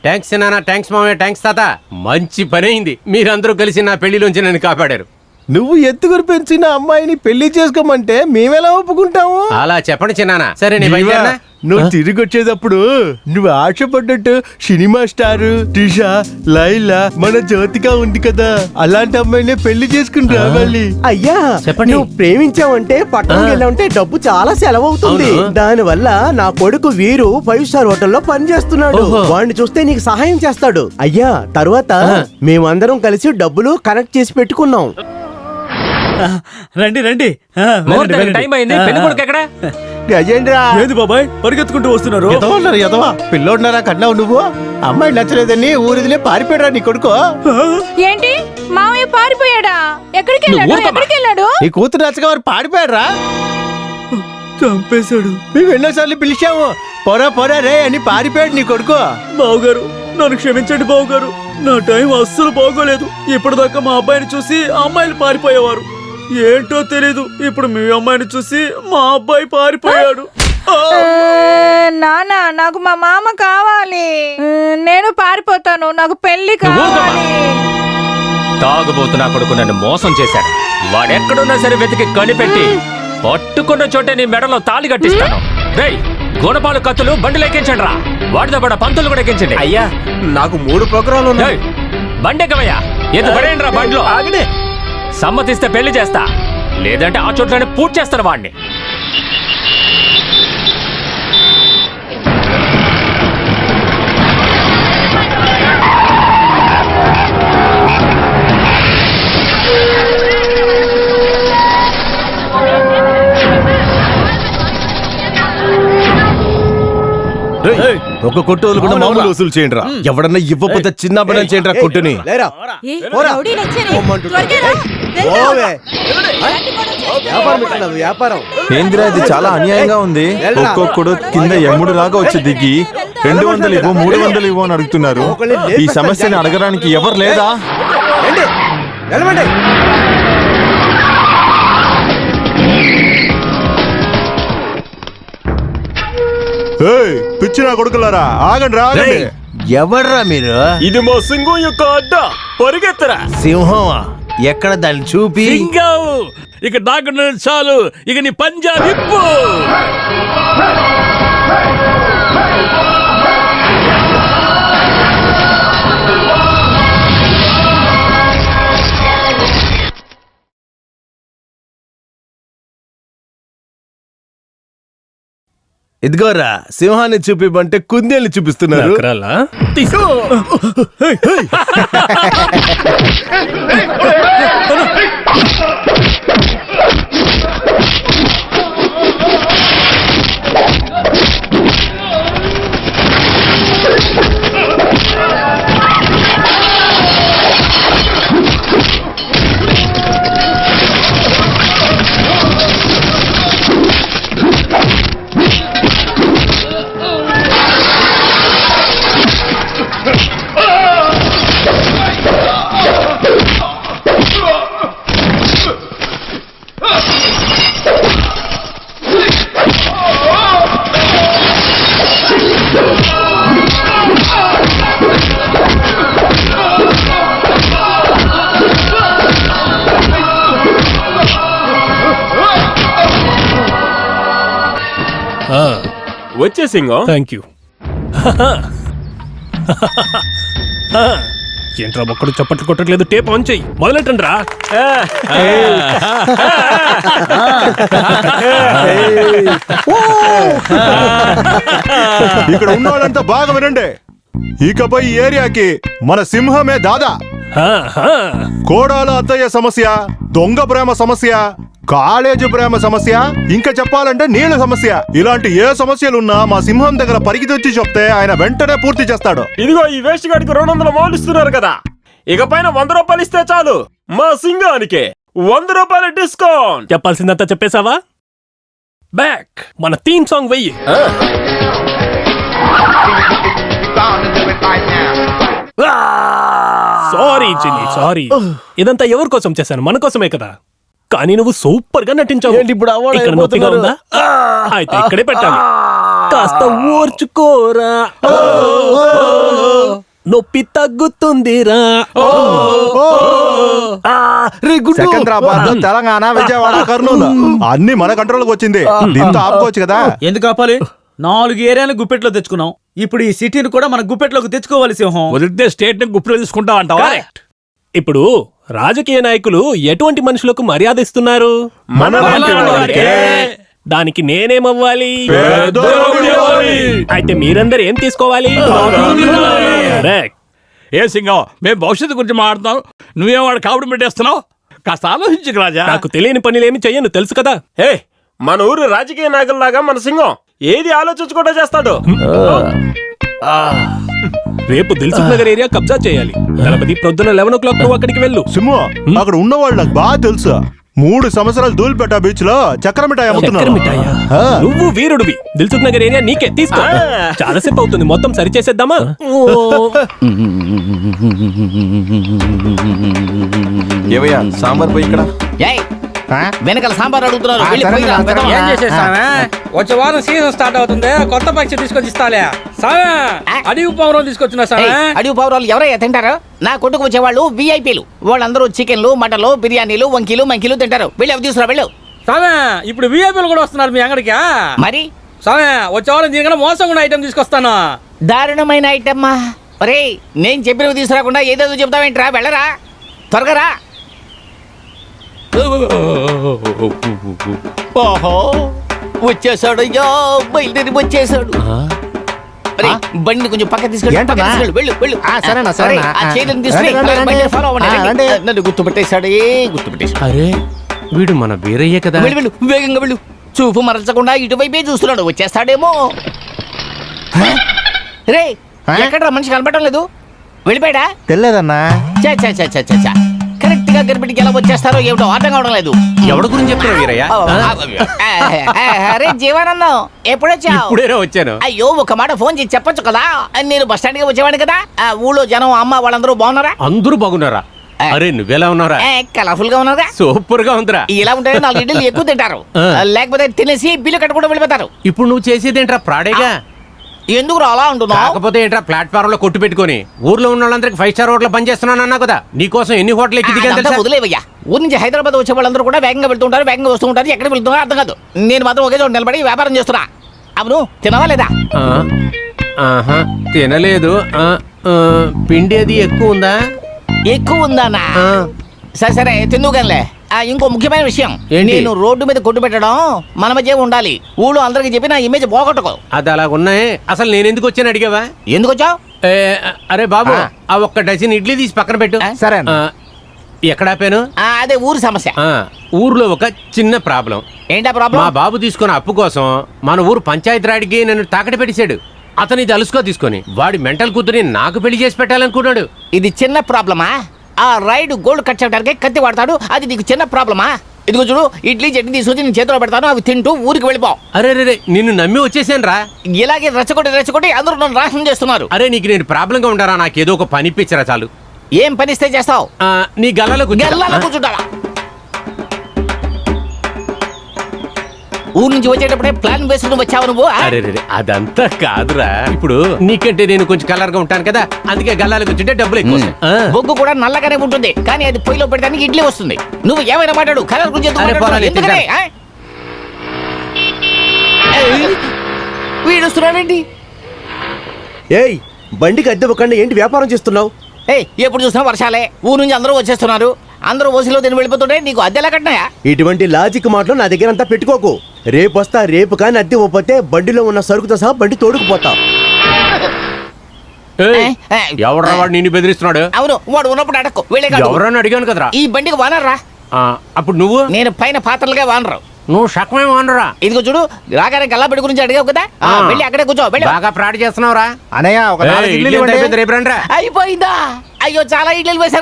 Thanks నాన్న, thanks మామయ్య, thanks తాత. మంచి పని అయింది, మీరందరూ కలిసి నా పెళ్లిలోంచి నన్ను కాపాడారు. నువ్వు ఎత్తుకుని పెంచిన అమ్మాయిని పెళ్లి చేసుకోమంటే మేమెలా ఒప్పుకుంటాము? అలా చెప్పండి చిన్నానా. సరే నీ బయట నువ్వు తిరిగి వచ్చేటప్పుడు నువ్వు ఆశపడ్డట్టు సినిమా స్టార్ త్రిష, లైలా, మన జ్యోతిక ఉంది కదా, అలాంటి అమ్మాయినే పెళ్లి చేసుకుని రావాలి. అయ్యా చెప్పండి. నువ్వు ప్రేమించావంటే పట్టణం వెళ్ళావంటే డబ్బు చాలా సెలవు అవుతుంది. దాని వల్ల నా కొడుకు వీరు 5 స్టార్ హోటల్లో పని చేస్తున్నాడు. వాడిని చూస్తే నీకు సహాయం చేస్తాడు. అయ్యా తర్వాత మేమందరం కలిసి డబ్బులు కనెక్ట్ చేసి పెట్టుకున్నాం. రండి రండి. టైం అయింది. పెళ్లి కొడుకు ఎక్కడ? గజేంద్ర ఏది బాబాయ్ పరిగెత్తుకుంటూ వస్తున్నారు? ఎదవా పిల్లోడున్నారా కన్నావు నువ్వు? అమ్మాయి నచ్చలేదని ఊరిదిలే పారిపోయాడా నీ కొడుకు? ఏంటి మామయ్య పారిపోయాడా? ఎక్కడికి వెళ్ళాడు? నీ కూతురు నచ్చగా వారు పారిపోయారా? చంపేశాడు. మేము ఎన్నోసార్లు పిలిచాము, పొరా పొరా రే అని పారిపోయాడు నీ కొడుకు. బావుగారు నన్ను క్షమించండి బావుగారు, నా టైం అస్సలు బాగోలేదు. ఇప్పటిదాకా మా అబ్బాయిని చూసి అమ్మాయిలు పారిపోయేవారు. ఏంటో తెలీదు, ఇప్పుడు మీ అమ్మాయిని చూసి మా అబ్బాయి పారిపోయాడు. నానా నాకు మా మామ కావాలి. నేను పారిపోతాను, నాకు పెళ్లి కావాలి. తాగుబోతున్నా కొడుకు నన్ను మోసం చేశాడు. వాడెక్కడున్నా సరే వెతికి కనిపెట్టి పట్టుకున్న చోటే నీ మెడలో తాళి కట్టిస్తాను. రేయ్ గుణపాలు కత్తులు బండి ఎక్కించండి రా. వాటితో పాటు పంతులు కూడా ఎక్కించండి. అయ్యా నాకు 3 ప్రోగ్రాంలు ఉన్నాయి. బండి ఎక్కవయ్యా, ఎత్తు పడేయండి రా బండిలో. ఆగడే సమ్మతిస్తే పెళ్లి చేస్తా, లేదంటే ఆ చోట్లోనే పూర్తి చేస్తాను వాడిని. ఒక కొట్టు వదులుకుండా మామూలు వసూలు చేయండి రా. ఎవడన్నా ఇవ్వకపోతే చిన్న పని చేయండి రా కొట్టుని. వ్యాపారం ఏందిరా ఇది చాలా అన్యాయంగా ఉంది. ఒక్కొక్కడు కింద ఎమ్ముడు లాగా వచ్చి దిగి 200 ఇవ్వు 300 ఇవ్వు అని అడుగుతున్నారు. ఈ సమస్యని అడగడానికి ఎవరు లేదా? పిచ్చి నా కొడుకులారా ఆగండి రా. ఎవడ్రా మీరు? ఇది మా సింగం యొక్క అడ్డ. పరిగెత్తరా. సింహం ఎక్కడ దాన్ని చూపి. ఇక దాకా చాలు, ఇక నీ పంజాబ్ ఇప్పు. ఇదిగోరా సింహాన్ని చూపిమంటే కుందేల్ని చూపిస్తున్నారు. వచ్చే సింగం. Thank you. ఏంట్రా ఒక్కడు చప్పట్లు కొట్టట్లేదు? టేప్ ఆన్ చెయ్యి, మొదలెట్టండి రా. ఇక్కడ ఉన్న వాళ్ళంతా బాగా వినండి. ఇకపై ఈ ఏరియాకి మన సింహమే దాదా. కోడాల అత్తయ్య సమస్య, దొంగ ప్రేమ సమస్య, కాలేజీ ప్రేమ సమస్య, ఇంకా చెప్పాలంటే నీళ్ళ సమస్య, ఇలాంటి ఏ సమస్యలున్నా మా సింహం దగ్గర పరిగెత్తి చెప్తే ఆయన వెంటనే పూర్తి చేస్తాడు. ఇదిగో ఈ వేస్ట్ గాడికి 200 మాలు ఇస్తున్నారు కదా, ఇక పైన 100 రూపాయలు ఇస్తే చాలు. మా సింగానికి 100 రూపాయల డిస్కౌంట్. చెప్పాల్సిందంతా చెప్పేశావా? బ్యాక్ మన థీమ్ సాంగ్ వెయ్యి. సారీ చిన్ని, సారీ. ఇదంతా ఎవరి కోసం చేశాను? మన కోసమే కదా. కానీ నువ్వు సూపర్ గా నటించావు. ఇక్కడ నొప్పిగా ఉందా? అయితే ఇక్కడే పెట్టాలి. కాస్త ఓర్చుకోరా. నొప్పి తగ్గుతుందిరా. సికింద్రాబాద్, తెలంగాణ, విజయవాడ, కర్నూలు అన్ని మన కంట్రోల్కి వచ్చింది. దీంతో ఆపుకోవచ్చు కదా. ఎందుకు ఆపాలి? 4 ఏరియాలు గుప్పెట్లో తెచ్చుకున్నాం. ఇప్పుడు ఈ సిటీని కూడా మన గుప్పెట్లోకి తెచ్చుకోవాలి సింహం. వదిలితే స్టేట్ ని గుప్పిలో తీసుకుంటా అంటావా? ఇప్పుడు రాజకీయ నాయకులు ఎటువంటి మనుషులకు మర్యాద ఇస్తున్నారు? మనలాంటి వారికే. దానికి నేనేమవ్వాలి? అయితే మీరందరూ ఏం తీసుకోవాలి? Correct. ఏ సింగం, మేము భవిష్యత్తు గురించి మాట్లాడుతున్నాం, నువ్వేం వాడు కాపుడు పెట్టేస్తున్నావు? కాస్త ఆలోచించు రాజా. నాకు తెలియని పనులేమి చెయ్యను, తెలుసు కదా. హే, మన ఊరు రాజకీయ నాయకుల్లాగా మన సింగం ఏది ఆలోచించకుండా చేస్తాడు. రేపు దిల్సుఖ్ నగర్ ఏరియా కబ్జా చేయాలి. దళపతి ప్రొద్దున 11 o'clock నువ్వు అక్కడికి వెళ్ళు. సింహ, అక్కడ ఉన్న వాళ్ళు నాకు బాగా తెలుసు. 3 సంవత్సరాలు ధూళిపేట బీచ్ లో చక్కెర మిఠాయి చక్కెర అమ్ముతున్నారు. మిఠాయా? ఆ. నువ్వు వీరుడివి. దిల్సుఖ్ నగర్ ఏరియా నీకే, తీసుకో. చాలాసేపు అవుతుంది, మొత్తం సరిచేసేద్దామా? ఏవయ్యా సాంబార్ పోయి ఇక్కడ వెనకాల సాంబార్ అడుగుతున్నారు. వెళ్ళి పోయి రా, పెద్దవా. ఏం చేసేసామే? వచ్చే వారం సీజన్ స్టార్ట్ అవుతుంది, కొత్త పక్షి తీసుకొచ్చి ఇస్తాలే. సామే అడిగి పౌరం తీసుకొచ్చిన సామే. అడిగి పౌరాలు ఎవరయ్యా తింటారు? నా కొట్టుకు వచ్చేవాళ్ళు విఐపీలు. వాళ్ళందరూ చికెన్లు, మటన్లు, బిర్యానీలు, వంకీలు మంకీలు తింటారు. వెళ్ళి అవి తీసుకురా, వెళ్ళు. సామే ఇప్పుడు విఐపీలు కూడా వస్తున్నారు మీ అంగడికి. మరి సామే వచ్చే వారం దీనికన్నా మోసం కూడా ఐటమ్ తీసుకొస్తాను. దారుణమైన ఐటమ్మా. ఒరే, నేను చెప్పినవి తీసుకురాకుండా ఏదేదో చెప్తావేంట్రా? వెళ్ళరా, త్వరగా రా. వచ్చేసాడు, అయ్యో బయలుదేరి వచ్చేసాడు. అరే, బండిని కొంచెం పక్క తీసుకెళ్ళి వెళ్ళు వెళ్ళు. అరే, ఆ చేతిని తీసుకుని బండిని follow అవ్వండి. నన్ను గుర్తుపెట్టేశాడు, గుర్తుపెట్టేశాడు. అరే, వీడు మన వీరయ్యే కదా. వెళ్ళు వెళ్ళు, వేగంగా వెళ్ళు. చూపు మరచకుండా ఇటువైపే చూస్తున్నాడు, వచ్చేస్తాడేమో. రే, ఎక్కడ్రా మనిషి కనపడటం లేదు? వెళ్ళిపోయాడా? తెలియదన్నా. చా కరెక్ట్ గా గర్భిడికి ఎలా వచ్చేస్తారో ఏమిటో అర్థం కావడం లేదు. ఎవడి గురించి చెప్తున్నావు వీరయ్య? అరే జీవనానందం, ఎప్పుడొచ్చావు? ఇప్పుడేరా వచ్చాను. అయ్యో, ఒక మాట ఫోన్ చేసి చెప్పొచ్చు కదా. నేను బస్ స్టాండ్ కి వచ్చేవాడిని కదా. ఆ ఊళ్ళో జనం, అమ్మ వాళ్ళందరూ బాగున్నారా? అందరూ బాగున్నారా? అరే నువ్వెలా ఉన్నారా? కలర్ఫుల్ గా ఉన్నారా? సూపర్ గా ఉందిరా. ఇలా ఉంటే 4 ఇడ్లీలు ఎక్కువ తింటారు, లేకపోతే తినేసి బిల్లు కట్టకుండా వెళ్ళిపోతారు. ఇప్పుడు నువ్వు చేసేదేంట్రా ప్రాడేగా? ఎందుకు అలా అంటున్నావు? కాకపోతే ఏంట్రా ప్లాట్ఫామ్ లో కొట్టు పెట్టుకుని ఊర్లో ఉన్న వాళ్ళందరికి 5 స్టార్ హోటల్ పనిచేస్తున్నాను అన్నా కదా. నీకోసం ఎన్ని హోటల్ ఎక్కి దిగాను తెలుసా? వదిలేవయ్యా. ఊరి నుంచి హైదరాబాద్ వచ్చే వాళ్ళందరూ కూడా వేగంగా వెళ్తుంటారు, వేగంగా వస్తూ ఉంటారు. ఎక్కడికి వెళ్తున్నారో అర్థం కాదు. నేను మాత్రం ఒకే చోట నిలబడి వ్యాపారం చేస్తున్నా. అవును, తినవా లేదా? ఆహా, తినలేదు. పిండి అది ఎక్కువ ఉందా? ఎక్కువ ఉందానా? సరే తిందుగానిలే. ఇంకో ముఖ్యమైన విషయం, నేను రోడ్డు మీద కొట్టు పెట్టడం మన మధ్య ఉండాలి. ఊళ్ళో అందరికి చెప్పి నా ఇమేజ్ పోగొట్టుకో. అది అలా ఉన్నాయి. అసలు నేను ఎందుకు వచ్చాను అడిగావా? ఎందుకు వచ్చావు? అరే బాబు, ఆ 1 డజన్ ఇడ్లీ తీసి పక్కన పెట్టు. సరే. ఎక్కడ ఆపాను? అదే ఊరు సమస్య. ఊర్లో ఒక చిన్న ప్రాబ్లం. ఏంటా ప్రాబ్లం? మా బాబు తీసుకున్న అప్పు కోసం మన ఊరు పంచాయతీ రాడికి నన్ను తాకట పెట్టేశాడు. అతను ఇది అలుసుకో తీసుకొని వాడి మెంటల్ కూతురిని నాకు పెళ్లి చేసి పెట్టాలనుకున్నాడు. ఇది చిన్న ప్రాబ్లమా? ఆ రైడ్ గోల్డ్ కట్ చేయడానికి కత్తి వాడతాడు, అది నీకు చిన్న ప్రాబ్లమా? ఇదిగో చూడు, ఇడ్లీ చట్నీ తీసుకొచ్చి నేను చేతిలో పెడతాను, అవి తింటూ ఊరికి వెళ్ళిపో. అరే రే, నిన్ను నమ్మి వచ్చేసాను రా. ఇలాగే రెచ్చగొట్టి అందరూ నన్ను నాశనం చేస్తున్నారు. అరే నీకు నేను ప్రాబ్లంగా ఉంటారా? నాకు ఏదో ఒక పని ఇప్పించరా చాలు. ఏం పనిస్తే చేస్తావు? నీ గల్లలో కూర్చుంటావా? ఊరు నుంచి వచ్చేటప్పుడే ప్లాన్ వేసుకుని వచ్చావు నువ్వు. అరే రే, అదంతా కాదురా. ఇప్పుడు నీకంటే నేను కొంచెం కలర్ గా ఉంటాను కదా, అందుకే గల్లాలకు వచ్చింటే డబ్బులు ఎక్కువ. బొగ్గు కూడా నల్లగానే ఉంటుంది, కానీ అది పొయ్యిలో పెడతానికి ఇడ్లీ వస్తుంది. నువ్వు ఏమైనా మాట్లాడు, కలర్ గురించి వీడుస్తున్నాడండి. ఏయ్, బండికి అద్దె ఇవ్వకుండా ఏంటి వ్యాపారం చేస్తున్నావు? ఎప్పుడు చూసినా వర్షాలే, ఊరు నుంచి అందరూ వచ్చేస్తున్నారు, అందరూ ఓసిలో తిని వెళ్ళిపోతుంటే నీకు అద్దెలా కట్టినాయా? ఇటువంటి లాజిక్ మాటలు నా దగ్గర అంతా పెట్టుకోకు. రేపు వస్తా, రేపు కానీ అద్దె ఇవ్వకపోతే బండిలో ఉన్న సరుకుతో సహా బండి తోడుకుపోతా. ఎవడరా వాడు నిన్ను బెదిరిస్తున్నాడు? అవును, వాడు ఉన్నప్పుడు అడక్కు. ఎవరన్నా అడిగాను కదరా. ఈ బండికి వానర్రా. అప్పుడు నువ్వు? నేను పైన పాత్రలుగా వానరు. నువ్వు సగమే వానరా. ఇదిగో చూడు, రాగానే గల్లాపెట్టి గురించి అడిగావు కదా, వెళ్ళి అక్కడే కూర్చో. బాగా ప్రాడ్ చేస్తున్నావురా అనయ్య, ఒక 4 ఇడ్లీలు ఇవ్వండి. రేపు రండి. అయిపోయిందా? అయ్యో, చాలా ఇడ్లీలు వేశాను.